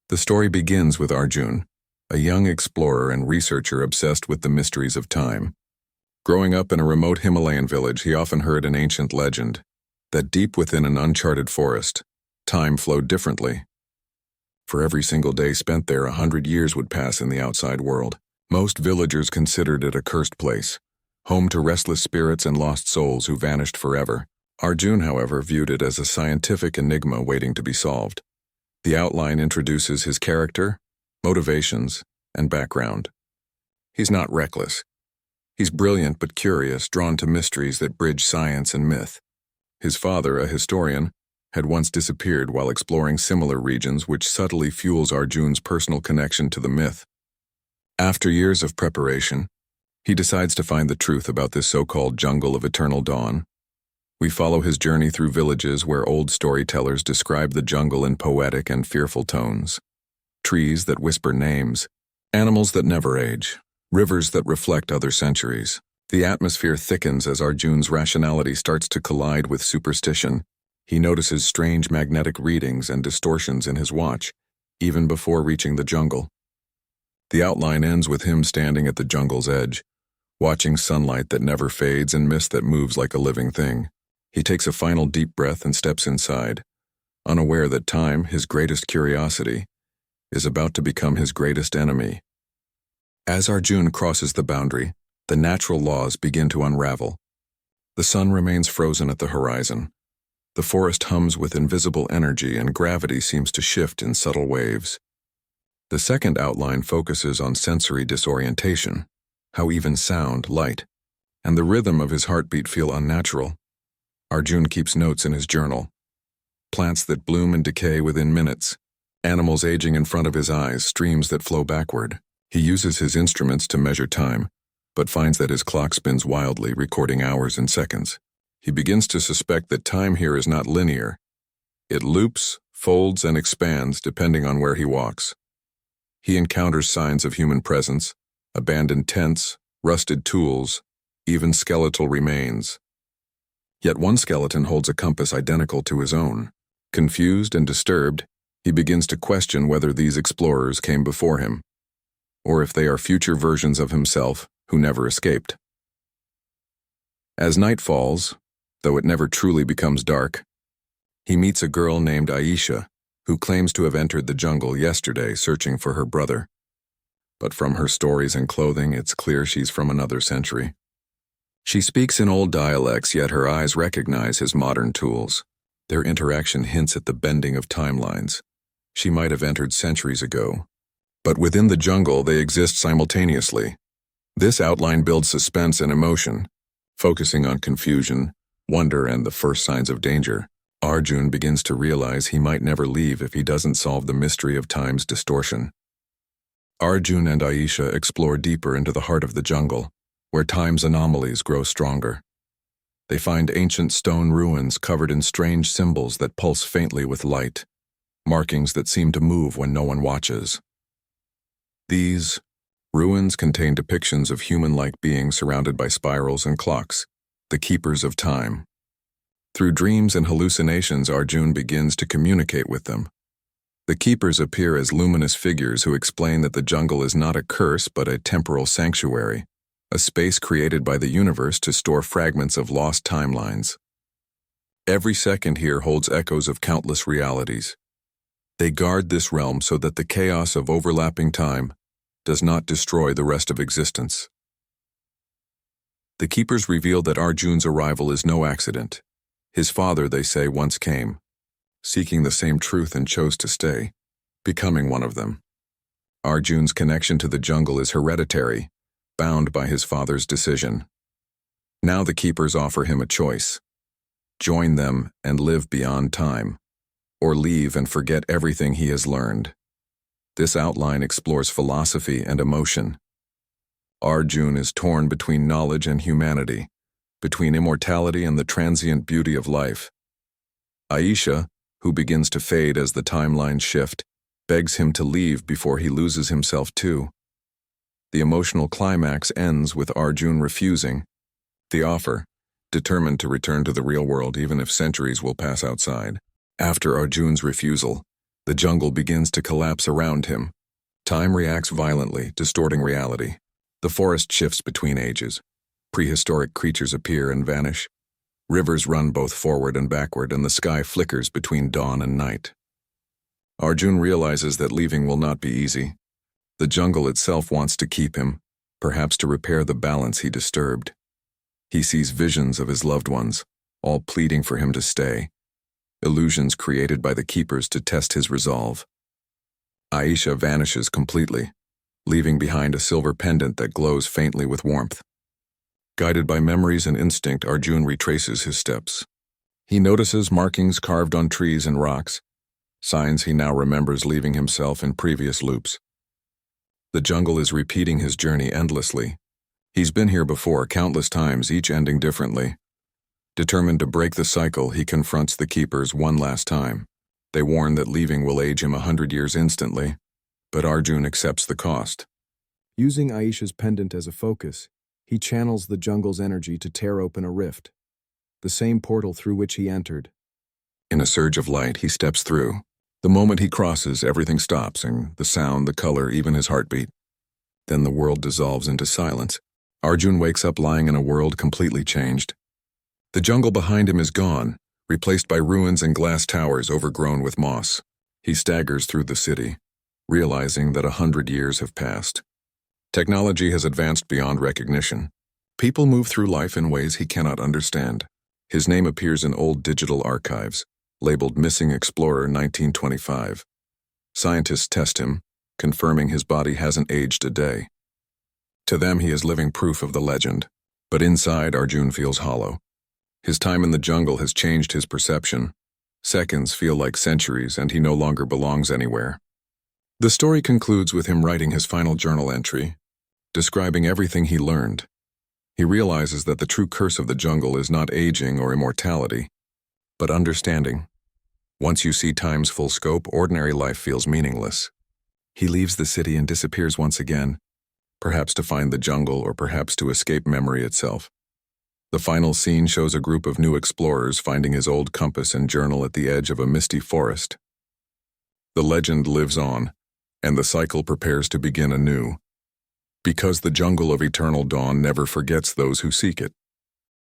The story begins with Arjun, a young explorer and researcher obsessed with the mysteries of time. Growing up in a remote Himalayan village, he often heard an ancient legend that deep within an uncharted forest, time flowed differently. For every single day spent there, 100 years would pass in the outside world. Most villagers considered it a cursed place, home to restless spirits and lost souls who vanished forever. Arjun, however, viewed it as a scientific enigma waiting to be solved. The outline introduces his character, motivations, and background. He's not reckless. He's brilliant but curious, drawn to mysteries that bridge science and myth. His father, a historian, had once disappeared while exploring similar regions, which subtly fuels Arjun's personal connection to the myth. After years of preparation, he decides to find the truth about this so-called jungle of eternal dawn. We follow his journey through villages where old storytellers describe the jungle in poetic and fearful tones. Trees that whisper names, animals that never age, rivers that reflect other centuries. The atmosphere thickens as Arjun's rationality starts to collide with superstition. He notices strange magnetic readings and distortions in his watch, even before reaching the jungle. The outline ends with him standing at the jungle's edge, watching sunlight that never fades and mist that moves like a living thing. He takes a final deep breath and steps inside, unaware that time, his greatest curiosity, is about to become his greatest enemy. As Arjun crosses the boundary, the natural laws begin to unravel. The sun remains frozen at the horizon. The forest hums with invisible energy and gravity seems to shift in subtle waves. The second outline focuses on sensory disorientation, how even sound, light, and the rhythm of his heartbeat feel unnatural. Arjun keeps notes in his journal. Plants that bloom and decay within minutes, animals aging in front of his eyes, streams that flow backward. He uses his instruments to measure time, but finds that his clock spins wildly, recording hours and seconds. He begins to suspect that time here is not linear. It loops, folds, and expands depending on where he walks. He encounters signs of human presence, abandoned tents, rusted tools, even skeletal remains. Yet one skeleton holds a compass identical to his own. Confused and disturbed, he begins to question whether these explorers came before him, or if they are future versions of himself who never escaped. As night falls, though it never truly becomes dark, he meets a girl named Aisha, who claims to have entered the jungle yesterday searching for her brother. But from her stories and clothing, it's clear she's from another century. She speaks in old dialects, yet her eyes recognize his modern tools. Their interaction hints at the bending of timelines. She might have entered centuries ago, but within the jungle they exist simultaneously. This outline builds suspense and emotion, focusing on confusion, wonder, and the first signs of danger. Arjun begins to realize he might never leave if he doesn't solve the mystery of time's distortion. Arjun and Aisha explore deeper into the heart of the jungle, where time's anomalies grow stronger. They find ancient stone ruins covered in strange symbols that pulse faintly with light, markings that seem to move when no one watches. These ruins contain depictions of human-like beings surrounded by spirals and clocks, the keepers of time. Through dreams and hallucinations, Arjun begins to communicate with them. The keepers appear as luminous figures who explain that the jungle is not a curse but a temporal sanctuary, a space created by the universe to store fragments of lost timelines. Every second here holds echoes of countless realities. They guard this realm so that the chaos of overlapping time does not destroy the rest of existence. The keepers reveal that Arjun's arrival is no accident. His father, they say, once came, seeking the same truth, and chose to stay, becoming one of them. Arjun's connection to the jungle is hereditary, bound by his father's decision. Now the keepers offer him a choice: join them and live beyond time, or leave and forget everything he has learned. This outline explores philosophy and emotion. Arjun is torn between knowledge and humanity, between immortality and the transient beauty of life. Aisha, who begins to fade as the timelines shift, begs him to leave before he loses himself too. The emotional climax ends with Arjun refusing the offer, determined to return to the real world even if centuries will pass outside. After Arjun's refusal, The jungle begins to collapse around him. Time reacts violently, distorting reality. The forest shifts between ages. Prehistoric creatures appear and vanish. Rivers run both forward and backward, and the sky flickers between dawn and night. Arjun realizes that leaving will not be easy. The jungle itself wants to keep him, perhaps to repair the balance he disturbed. He sees visions of his loved ones, all pleading for him to stay. Illusions created by the keepers to test his resolve. Aisha vanishes completely, leaving behind a silver pendant that glows faintly with warmth. Guided by memories and instinct, Arjun retraces his steps. He notices markings carved on trees and rocks, signs he now remembers leaving himself in previous loops. The jungle is repeating his journey endlessly. He's been here before, countless times, each ending differently. Determined to break the cycle, he confronts the keepers one last time. They warn that leaving will age him 100 years instantly, but Arjun accepts the cost. Using Aisha's pendant as a focus, he channels the jungle's energy to tear open a rift, the same portal through which he entered. In a surge of light, he steps through. The moment he crosses, everything stops, and the sound, the color, even his heartbeat. Then the world dissolves into silence. Arjun wakes up lying in a world completely changed. The jungle behind him is gone, replaced by ruins and glass towers overgrown with moss. He staggers through the city, realizing that 100 years have passed. Technology has advanced beyond recognition. People move through life in ways he cannot understand. His name appears in old digital archives, labeled Missing Explorer 1925. Scientists test him, confirming his body hasn't aged a day. To them, he is living proof of the legend. But inside, Arjun feels hollow. His time in the jungle has changed his perception. Seconds feel like centuries, and he no longer belongs anywhere. The story concludes with him writing his final journal entry, describing everything he learned. He realizes that the true curse of the jungle is not aging or immortality, but understanding. Once you see time's full scope, ordinary life feels meaningless. He leaves the city and disappears once again, perhaps to find the jungle or perhaps to escape memory itself. The final scene shows a group of new explorers finding his old compass and journal at the edge of a misty forest. The legend lives on, and the cycle prepares to begin anew, because the jungle of eternal dawn never forgets those who seek it.